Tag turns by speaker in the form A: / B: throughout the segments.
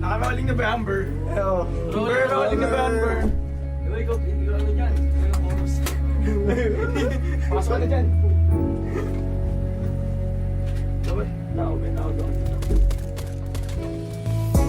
A: Nakakaling na ba Amber?
B: Oo.
A: Amber, nakakaling na ba Amber?
C: Ikaw, hindi ko ano dyan. Ikaw chorus.
A: Pasok ka na dyan. Dapat, tao doon.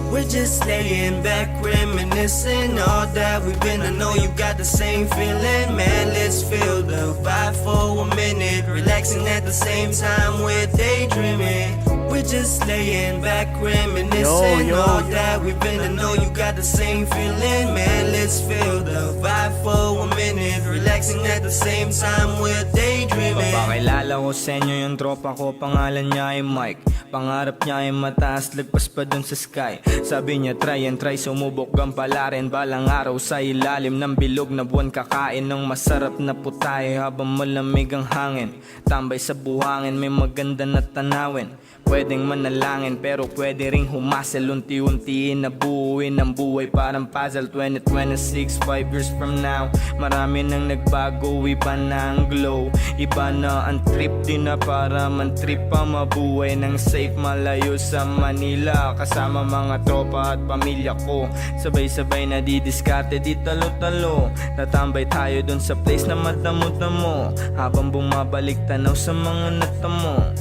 D: We're just laying back, reminiscing all that we've been. I know you got the same feeling, man. Let's feel the vibe for a minute, relaxing at the same time we're daydreaming. We're just laying back, reminiscing all that we've been. I know you got the same feeling, man. Let's feel the vibe for a minute, relaxing at the same time we're daydreaming.
E: Papakilala ko sa inyo yung tropa ko, pangalan niya ay Mike. Pangarap niya ay mataas, lagpas pa dun sa sky. Sabi niya try and try, sumubok ang palarin. Balang araw sa ilalim ng bilog na buwan, kakain ng masarap na putay habang malamig ang hangin. Tambay sa buhangin, may maganda na tanawin. Pwedeng manalangin pero pwede ring humasel. Unti-untiin na buuin ang buhay parang puzzle. 2026, 5 years from now, marami nang nagbago, iba na ang glow. Iba na ang trip, di na para man trip pa mabuhay ng safe malayo sa Manila. Kasama mga tropa at pamilya ko, sabay-sabay na didiskarte di talo-talo. Tatambay tayo dun sa place na madamo-damo, habang bumabalik tanaw sa mga natamo.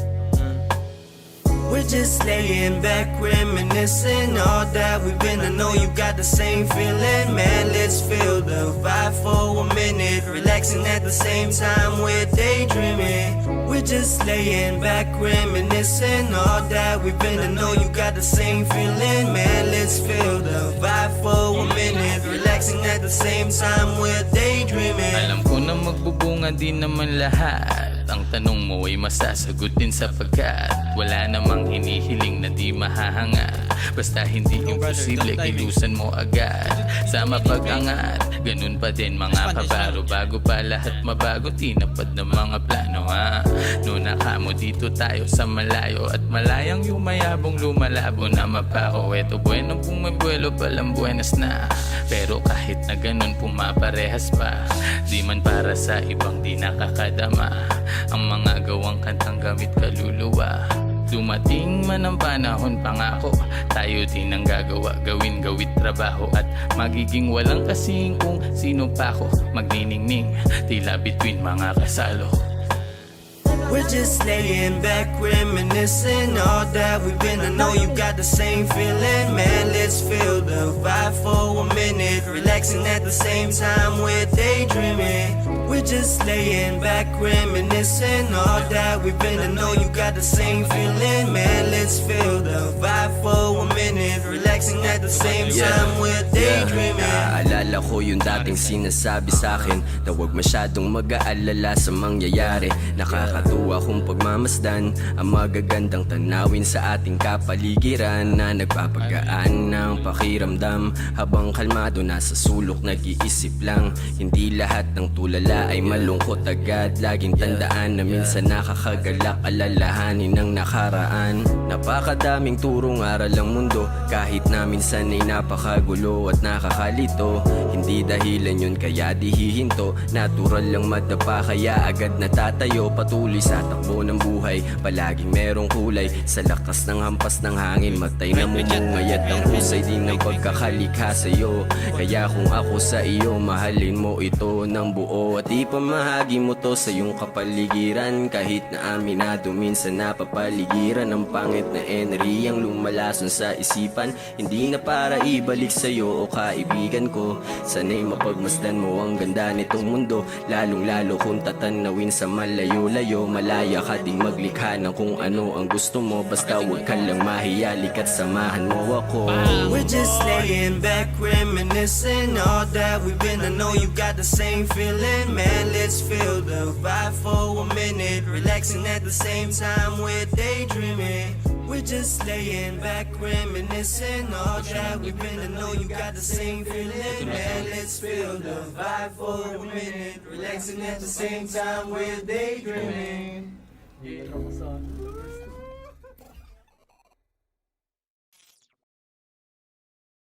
D: We're just laying back, reminiscing all that we've been. I know you got the same feeling, man. Let's feel the vibe for a minute, relaxing at the same time we're daydreaming. We're just laying back, reminiscing all that we've been. I know you got the same feeling, man. Let's feel the vibe for a minute, relaxing at the same time we're daydreaming.
F: Alam ko na magbubunga din naman lahat. Ang tanong mo ay masasagot din sapagkat wala namang hinihiling na di mahahanga. Basta hindi imposible, kilusan mo agad sa mapag-angat. Ganun pa din mga kabaro, bago pa lahat mabago, tinapad ng mga plano ha. Noon nakamo dito tayo sa malayo, at malayang yumayabong lumalabo na mapako. Eto bueno kung may buwelo palang buenas na, pero kahit na ganun pumaparehas pa, di man para sa ibang di nakakadama ang mga gawang kantang gamit kaluluwa. Dumating man ang panahon, pangako tayo din ang gagawa, gawin gawit trabaho, at magiging walang kasing kung sino pa ako magniningning, tila between mga kasalo.
D: We're just laying back, reminiscing all that we've been. I know you got the same feeling, man. Let's feel the vibe for a minute, relaxing at the same time we're daydreaming. We're just laying back, reminiscing all that we've been. I know you got the same feeling, man. Let's feel the vibe for a minute, relaxing at the same time we're daydreaming.
G: Naaalala ko yung dating sinasabi sa akin na huwag masyadong mag-aalala sa mangyayari. Nakakatuwa kung pagmamasdan ang magagandang tanawin sa ating kapaligiran, na nagpapagaan ng pakiramdam habang kalmado nasa sulok nag-iisip lang. Hindi lahat ng tulala ay malungkot agad. Laging tandaan na minsan nakakagalak alalahanin ng nakaraan. Napakadaming turong aral ang mundo, kahit na minsan ay napakagulo at nakakalito. Hindi dahilan yun kaya di hihinto, natural lang madapa kaya agad natatayo. Patuloy sa takbo ng buhay, palaging merong kulay sa lakas ng hampas ng hangin. Matay na mumungay at ang husay din ng pagkakalikha sa'yo. Kaya kung ako sa iyo, mahalin mo ito ng buo at ipamahagi mo to sa iyong kapaligiran. Kahit na aminado minsan napapaligiran ng pangit na enerhiyang lumalason sa isipan. Hindi na para ibalik sa'yo o kaibigan ko, sana'y mapagmasdan mo ang ganda nitong mundo. Lalong lalo kung tatanawin sa malayo-layo, malaya ka ding maglikha ng kung ano ang gusto mo. Basta huwag ka lang mahiyalik at samahan mo ako.
D: We're just laying back, reminiscing all that we've been. I know you got the same feeling, man. Let's feel the vibe for a minute, relaxing at the same time we're daydreaming. We're just laying back, reminiscing all that we've been. I know you got the same feeling, man. Let's feel the vibe for a minute, relaxing at the same time we're daydreaming.
C: Ako sa